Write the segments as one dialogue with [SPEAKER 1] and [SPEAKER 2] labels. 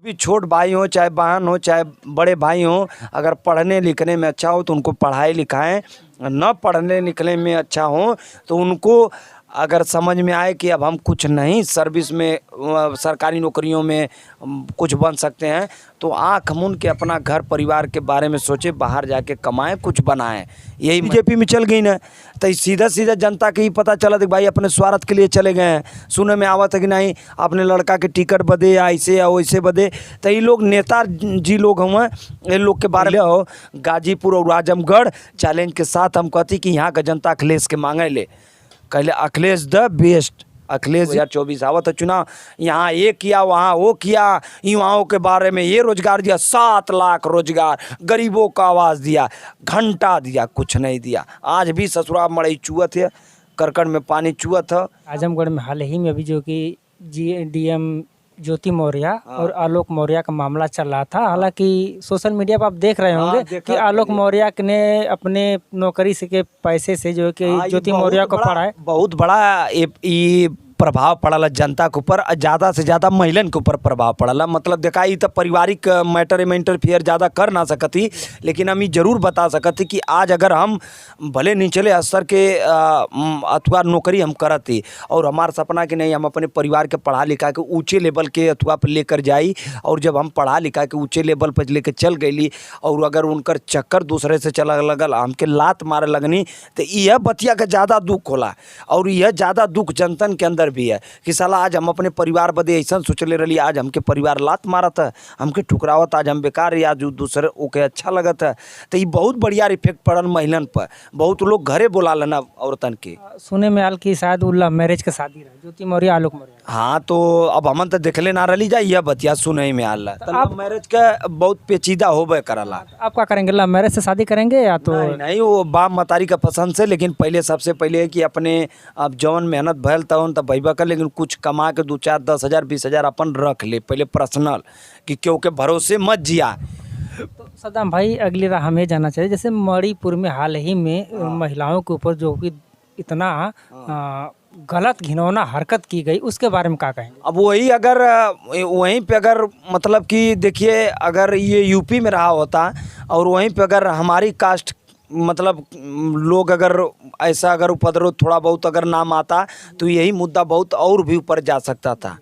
[SPEAKER 1] भी छोट भाई हो चाहे बहन हो चाहे बड़े भाई हो, अगर पढ़ने लिखने में अच्छा हो तो उनको पढ़ाएं लिखाएं, न पढ़ने लिखने में अच्छा हो तो उनको अगर समझ में आए कि अब हम कुछ नहीं सर्विस में सरकारी नौकरियों में कुछ बन सकते हैं तो आँख मूंद के अपना घर परिवार के बारे में सोचे, बाहर जाके कमाएं, कुछ बनाएं। यही बीजेपी में चल गई ना तो सीधा सीधा जनता के ही पता चला कि भाई अपने स्वार्थ के लिए चले गए हैं। सुने में आवत है कि नहीं अपने लड़का के टिकट बदे या ऐसे या वैसे बदे, तो ये लोग नेता जी लोग हुए, ये लोग के बारे में हो गाजीपुर और आजमगढ़ चैलेंज के साथ हम कहती कि यहाँ का जनता अखिलेश के मांगे ले, कहले अखिलेश द बेस्ट। अखिलेश 2024 आवत है चुनाव, यहाँ ये किया वहाँ वो किया, युवाओं के बारे में ये रोजगार दिया, 7 लाख रोजगार, गरीबों का आवाज़ दिया, घंटा दिया, कुछ नहीं दिया। आज भी ससुराल मड़ई चुअत है, करकट में पानी चुअत है।
[SPEAKER 2] आजमगढ़ में हाल ही में अभी जो कि डीएम ज्योति मौर्य और आलोक मौर्य का मामला चल रहा था। हालांकि सोशल मीडिया पर आप देख रहे होंगे कि आलोक मौर्य ने अपने नौकरी से के पैसे से जो कि ज्योति मौर्य को पढ़ाए।
[SPEAKER 1] बहुत बड़ा ये प्रभाव पड़ला जनता के ऊपर, ज़्यादा से ज़्यादा महिलन के ऊपर प्रभाव पड़ला। मतलब देखा तो पारिवारिक मैटर में इंटरफेयर ज़्यादा कर ना सकती, लेकिन हम ये जरूर बता सकते कि आज अगर हम भले निचले स्तर के अथवा नौकरी हम करती और हमारा सपना कि नहीं हम अपने परिवार के पढ़ा लिखा के ऊँचे लेवल के अथवा पर लेकर जाई, और जब हम पढ़ा लिखा के ऊँचे लेवल पर लेकर चल गई और अगर उनकर चक्कर दूसरे से चला लगल, हमके लात मारे लगनी, तो यह बतिया का ज़्यादा दुख होला। और यह ज़्यादा दुख जनतन के अंदर भी है कि साला आज हम अपने परिवार बदे ऐसा सोचले रही, आज हमके परिवार लात मारत है, हमके ठुकरावत, आज हम बेकार या जो दूसरे ओके अच्छा लगत है। तो ये बहुत बढ़िया इफेक्ट पड़ल महिलन पर। बहुत लोग घरे बुला लेना औरतन के।
[SPEAKER 2] सुने में आल की शायद लव मैरिज के शादी रहा ज्योति मौर्य आलोक मौर्य।
[SPEAKER 1] हाँ तो अब हमन तो देखले ना रही जाए, यह बतिया सुने में आल लव मैरिज का बहुत पेचीदा होबे करला।
[SPEAKER 2] आप क्या करेंगे, लव मैरिज से शादी करेंगे या तो
[SPEAKER 1] नहीं वो बाप मतारी का पसंद से, लेकिन पहले सबसे पहले है कि अपने अब जौन मेहनत भयल तवन तो भैया कर, लेकिन कुछ कमा के 2 4 10 हज़ार 20 हज़ार अपन रख ले पहले पर्सनल, कि क्योंकि भरोसे मत जिया।
[SPEAKER 2] तो सद्दाम भाई अगली राह हमें जानना चाहिए, जैसे मणिपुर में हाल ही में महिलाओं के ऊपर जो कि इतना गलत घिनौना हरकत की गई, उसके बारे में क्या कहेंगे?
[SPEAKER 1] अब वही अगर वहीं पे अगर मतलब कि देखिए अगर ये यूपी में रहा होता और वहीं पे अगर हमारी कास्ट मतलब लोग अगर ऐसा अगर उपद्रव थोड़ा बहुत अगर नाम आता तो यही मुद्दा बहुत और भी ऊपर जा सकता था।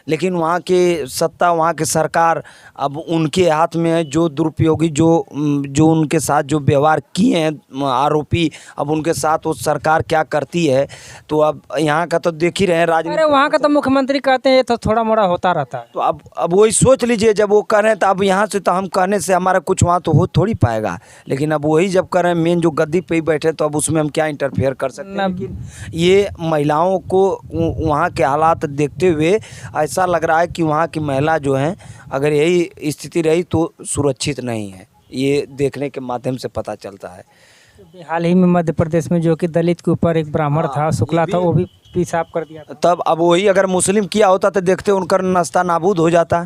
[SPEAKER 1] लेकिन वहाँ के सत्ता, वहाँ के सरकार अब उनके हाथ में है। जो दुरुपयोगी जो उनके साथ जो व्यवहार किए हैं आरोपी, अब उनके साथ वो सरकार क्या करती है। तो अब यहाँ का तो देख ही रहे हैं राजनीति।
[SPEAKER 2] अरे वहाँ का तो मुख्यमंत्री कहते हैं तो थोड़ा मोड़ा होता रहता है।
[SPEAKER 1] तो अब वही सोच लीजिए, जब वो कर रहे हैं तो अब यहाँ से तो हम कहने से हमारा कुछ वहाँ तो हो थोड़ी पाएगा, लेकिन अब वही जब कर रहे हैं मेन जो गद्दी पे ही बैठे तो अब उसमें हम क्या इंटरफेयर कर सकते हैं। लेकिन ये महिलाओं को वहाँ के हालात देखते हुए ऐसा लग रहा है कि वहाँ की महिला जो हैं अगर यही स्थिति रही तो सुरक्षित नहीं है, ये देखने के माध्यम से पता चलता है।
[SPEAKER 2] हाल ही में मध्य प्रदेश में जो कि दलित के ऊपर एक ब्राह्मण था, शुक्ला था, वो भी पेशाब कर दिया था।
[SPEAKER 1] तब अब वही अगर मुस्लिम किया होता तो देखते उनका नाश्ता नाबूद हो जाता।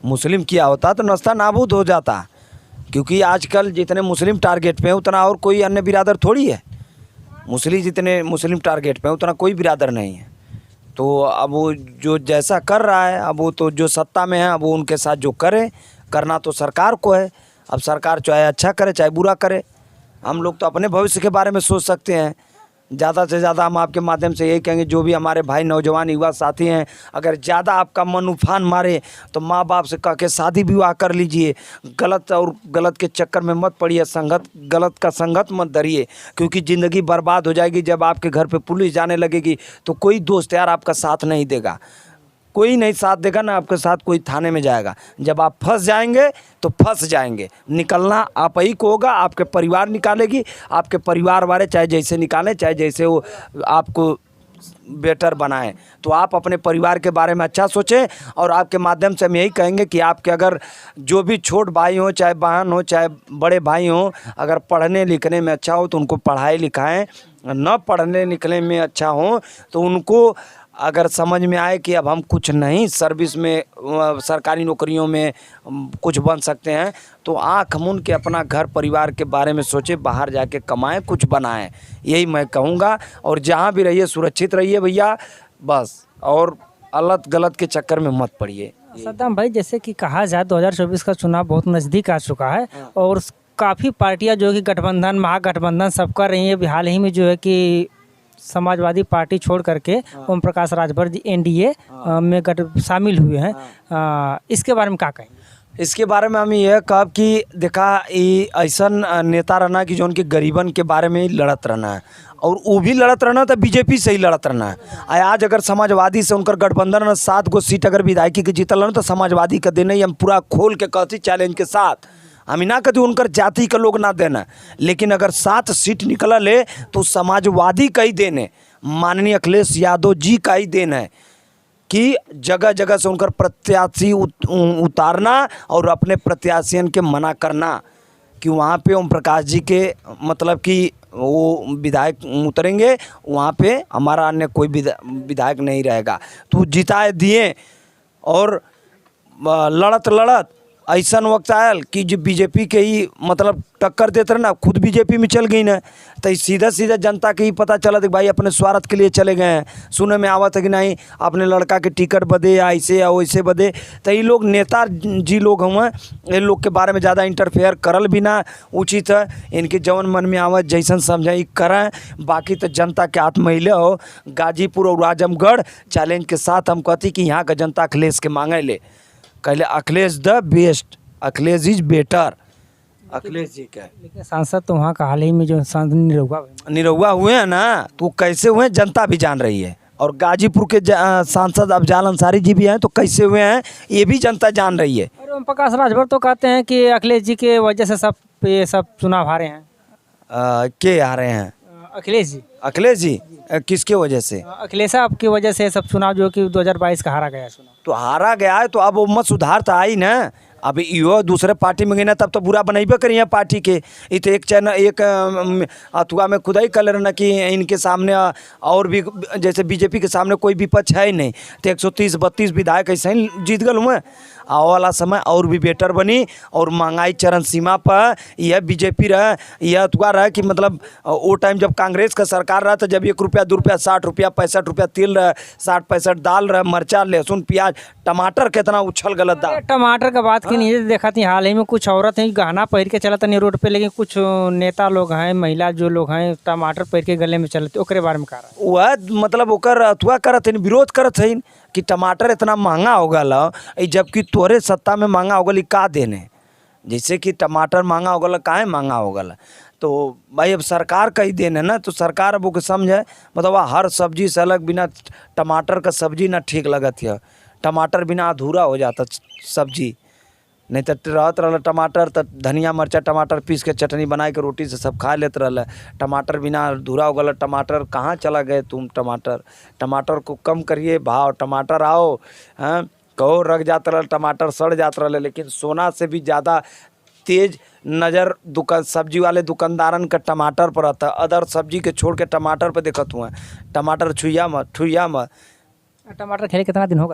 [SPEAKER 1] मुस्लिम किया होता तो नाश्ता नाबूद हो जाता, क्योंकि आजकल जितने मुस्लिम टारगेट पे हैं उतना और कोई अन्य बिरादर थोड़ी है। मुस्लिम जितने मुस्लिम टारगेट पे हैं उतना कोई बिरादर नहीं है। तो अब वो जो जैसा कर रहा है, अब वो तो जो सत्ता में है अब वो उनके साथ जो करे, करना तो सरकार को है। अब सरकार चाहे अच्छा करे चाहे बुरा करे, हम लोग तो अपने भविष्य के बारे में सोच सकते हैं। ज़्यादा से ज़्यादा हम आपके माध्यम से यही कहेंगे, जो भी हमारे भाई नौजवान युवा साथी हैं, अगर ज़्यादा आपका मन उफान मारे तो माँ बाप से कह के शादी विवाह कर लीजिए। गलत के चक्कर में मत पड़िए, गलत का संगत मत धरिए, क्योंकि ज़िंदगी बर्बाद हो जाएगी। जब आपके घर पे पुलिस जाने लगेगी तो कोई दोस्त यार आपका साथ नहीं देगा, कोई नहीं साथ देगा ना आपके साथ कोई थाने में जाएगा। जब आप फंस जाएंगे तो फंस जाएंगे, निकलना आप ही को होगा, आपके परिवार निकालेगी, आपके परिवार वाले चाहे जैसे निकालें चाहे जैसे वो आपको बेटर बनाएं। तो आप अपने परिवार के बारे में अच्छा सोचें। और आपके माध्यम से हम यही कहेंगे कि आपके अगर जो भी छोट भाई हो चाहे बहन हो चाहे बड़े भाई हो, अगर पढ़ने लिखने में अच्छा हो तो उनको पढ़ाएं लिखाएं, न पढ़ने लिखने में अच्छा हो तो उनको अगर समझ में आए कि अब हम कुछ नहीं सर्विस में सरकारी नौकरियों में कुछ बन सकते हैं तो आँख मूंद के अपना घर परिवार के बारे में सोचे, बाहर जाके कमाएं, कुछ बनाएं। यही मैं कहूँगा। और जहाँ भी रहिए सुरक्षित रहिए भैया बस, और गलत के चक्कर में मत पड़िए।
[SPEAKER 2] सद्दाम भाई, जैसे कि कहा जाए 2024 का चुनाव बहुत नज़दीक आ चुका है और काफ़ी पार्टियां जो कि गठबंधन, महागठबंधन सब कर रही हैं। अभी हाल ही में जो है कि समाजवादी पार्टी छोड़ करके ओम प्रकाश राजभर जी एनडीए में शामिल हुए हैं। इसके बारे में क्या कहेंगे?
[SPEAKER 1] इसके बारे में हम यह कहब कि देखा ये ऐसा नेता रहना कि जो उनके गरीबन के बारे में ही लड़त रहना है, और वो भी लड़त रहना तो बीजेपी से ही लड़त रहना है। आज अगर समाजवादी से उनकर गठबंधन में 7 गो सीट अगर विधायकी के जीतल ना तो समाजवादी का देना ही हम पूरा खोल के कहती चैलेंज के साथ। हम ना कहते उनकर जाति का लोग ना देना, लेकिन अगर 7 सीट निकल ले तो समाजवादी का ही देने, माननीय अखिलेश यादव जी का ही देन है कि जगह जगह से उनकर प्रत्याशी उतारना और अपने प्रत्याशियों के मना करना कि वहाँ पे ओम प्रकाश जी के मतलब कि वो विधायक उतरेंगे, वहाँ पे हमारा अन्य कोई विधायक नहीं रहेगा। तो जिताए दिए और लड़त ऐसा वक्त आयल कि जो बीजेपी के ही मतलब टक्कर देते रहे ना, खुद बीजेपी में चल गई ना, तो सीधा जनता के ही पता चला कि भाई अपने स्वार्थ के लिए चले गए हैं। सुने में आवत है कि नहीं अपने लड़का के टिकट बदे या ऐसे या वैसे बदे, तो ये लोग नेता जी लोग हुए, इन लोग के बारे में ज़्यादा इंटरफेयर करल भी ना उचित है। इनके जवन मन में आवत जैसन समझे करें, बाकी तो जनता के हाथ में हिले हो। गाजीपुर और आजमगढ़ चैलेंज के साथ हम कहती कि यहाँ का जनता अखिलेश के मांगे ले, कहले Akhilesh the best, Akhilesh is better, Akhilesh ji का।
[SPEAKER 2] लेकिन सांसद तो वहाँ का हाल ही में जो सांसद
[SPEAKER 1] निरहुआ हुए हैं ना, तो कैसे हुए जनता भी जान रही है। और गाजीपुर के सांसद अफजाल अंसारी जी भी हैं, तो कैसे हुए हैं ये भी जनता जान रही है।
[SPEAKER 2] और ओम प्रकाश राजभर तो कहते हैं कि अखिलेश जी के वजह से सब चुनाव हारे हैं।
[SPEAKER 1] के आ रहे हैं? अखिलेश जी किसके वजह से?
[SPEAKER 2] अखिलेश साहब की वजह से सब चुनाव जो कि 2022 का हारा गया चुनाव।
[SPEAKER 1] तो हारा गया है तो अब वो मत सुधार तो आई ना। अब यो दूसरे पार्टी में गई ना तब तो बुरा बनैबे करिए पार्टी के। ये तो एक चैनल एक अथवा में खुदा ही कल ना कि इनके सामने और भी जैसे बीजेपी के सामने कोई विपक्ष है ही नहीं, तो 130-32 विधायक ऐसे ही जीत गए हुए। आने वाला समय और भी बेटर बनी और महंगाई चरम सीमा पर। यह बीजेपी रहा, यह अथवा रहा कि मतलब वो टाइम जब कांग्रेस का सरकार रहा तो जब 1 रुपया 2 रुपया 60 रुपया 65 रुपया तेल रहा, 60-65 दाल रहा, मरचा लहसुन प्याज टमाटर कितना उछल गलत दाम।
[SPEAKER 2] टमाटर का बात की नहीं देखा थी, हाल ही में कुछ औरत हैं गहना पहन के चलता नहीं रोड पे, लेकिन कुछ नेता लोग हैं, महिला जो लोग हैं टमाटर पहन के गले में चलते, ओकरे बारे में कह रहा है।
[SPEAKER 1] वह मतलब ओकर अथवा करत है, विरोध करत है कि टमाटर इतना महंगा हो गया, जबकि तोरे सत्ता में महंगा हो गई का देने। जैसे कि टमाटर महंगा हो गया, काहे महंगा हो गया, तो भाई अब सरकार का ही देना है ना। तो सरकार अब वो समझे मतलब हर सब्जी से अलग, बिना टमाटर का सब्जी ना ठीक लगत है। टमाटर बिना अधूरा हो जाता सब्जी, नहीं तो रहत रहा टमाटर तो धनिया मरचा टमाटर पीस के चटनी बना के रोटी से सब खा लेते रहा। टमाटर बिना अधूरा हो गया। टमाटर कहाँ चला गए तुम? टमाटर को कम करिए भाव, टमाटर आओ हाँ कहो रख जाता रहा, टमाटर सड़ जाता रहा। लेकिन सोना से भी ज़्यादा तेज नज़र सब्जी वाले दुकानदारन का टमाटर पर आता। अदर सब्जी के छोड़ के टमाटर पर देखत हुआ, टमाटर छुइया मत।
[SPEAKER 2] टमाटर खेले कितना दिन हो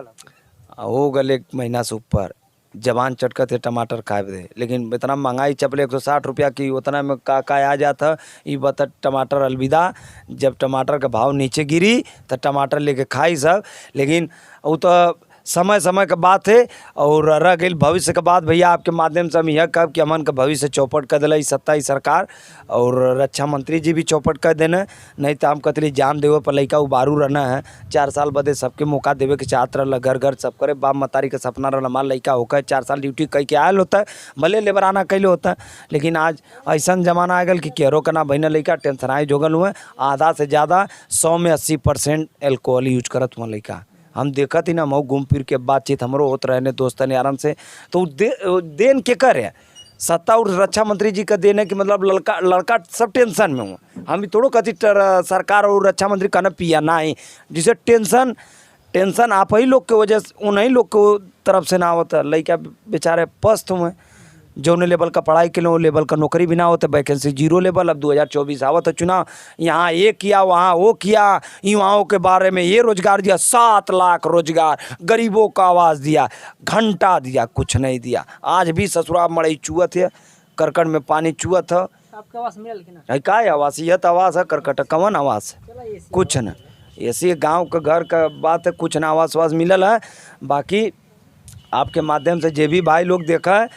[SPEAKER 1] गल 1 महीना से ऊपर। जवान चटकत है टमाटर खाए दे, लेकिन इतना महंगाई चपले 160 रुपया की, उतना में का आ जाता। ये बता टमाटर अलविदा। जब टमाटर का भाव नीचे गिरी तो टमाटर लेके खाई सब, लेकिन वो तो समय का बात है। और रह गई भविष्य का बात। भैया आपके माध्यम से हम यह कब कि अमन का भविष्य चौपट कर दिला सत्ता ही सरकार, और रक्षा मंत्री जी भी चौपट कर देना। नहीं तो हम कतली जान देवे पर लड़का उबारू रहना है। 4 साल बदे सबके मौका देवे के चाहत रहा, घर सब करे। बाप मतारी का सपना रहा हमारा लड़का होकर 4 साल ड्यूटी कह के आयल होता है, भले लेबराना कैले होता है। लेकिन आज ऐसा जमाना आ गया कि केरो का ना बहना लड़का टेंशनाई जोगल हुए। आधा से ज़्यादा 100 में 80% एल्कोहल यूज करत हुआ लड़का। हम देखत ही ना मऊ घूम फिर के बातचीत हमरो होत रहे दोस्तन यारन से। तो देन के कर है सत्ता और रक्षा मंत्री जी का देने कि मतलब लड़का सब टेंशन में हुआ। हम भी थोड़ो कथी सरकार और रक्षा मंत्री कहना पिया ना ही, जिसे टेंशन आप ही लोग के वजह से, उन्हीं लोग को तरफ से ना होता। लड़का बेचारे पस्त हुए, जौन लेवल का पढ़ाई के लिए वो लेवल का नौकरी भी ना होता, वैकेंसी 0 लेवल। अब 2024 आवत है चुनाव, यहाँ ये किया वहाँ वो किया, युवाओं के बारे में ये रोजगार दिया, 7 लाख रोजगार, गरीबों का आवाज़ दिया, घंटा दिया, कुछ नहीं दिया। आज भी ससुराल मड़ई चुअत है, करकट में पानी चुअत है।
[SPEAKER 2] आपका आवास मिला लेकिन
[SPEAKER 1] का आवास? यह तो आवास है करकट, कवन आवास? कुछ न, ऐसे गाँव का घर का बात है, कुछ ना आवास मिलल है। बाकी आपके माध्यम से जे भी भाई लोग देखा है,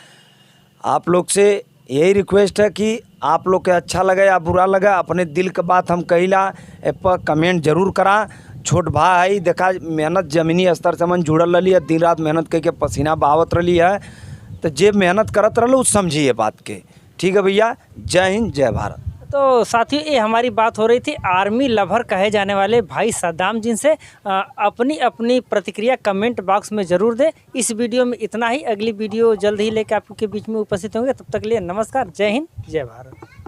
[SPEAKER 1] आप लोग से यही रिक्वेस्ट है कि आप लोग के अच्छा लगे या बुरा लगा, अपने दिल के बात हम कहिला ए पर कमेंट जरूर करा। छोट भाई देखा मेहनत जमीनी स्तर से मन जुड़ल रही है, दिन रात मेहनत करके पसीना बहावत रही है, तो जे मेहनत करत रहो समझिए बात के। ठीक है भैया, जय हिंद जय भारत।
[SPEAKER 2] तो साथियों, ये हमारी बात हो रही थी आर्मी लवर कहे जाने वाले भाई सद्दाम जी से। अपनी अपनी प्रतिक्रिया कमेंट बॉक्स में ज़रूर दें। इस वीडियो में इतना ही, अगली वीडियो जल्द ही लेकर आपके बीच में उपस्थित होंगे। तब तक के लिए नमस्कार, जय हिंद जय भारत।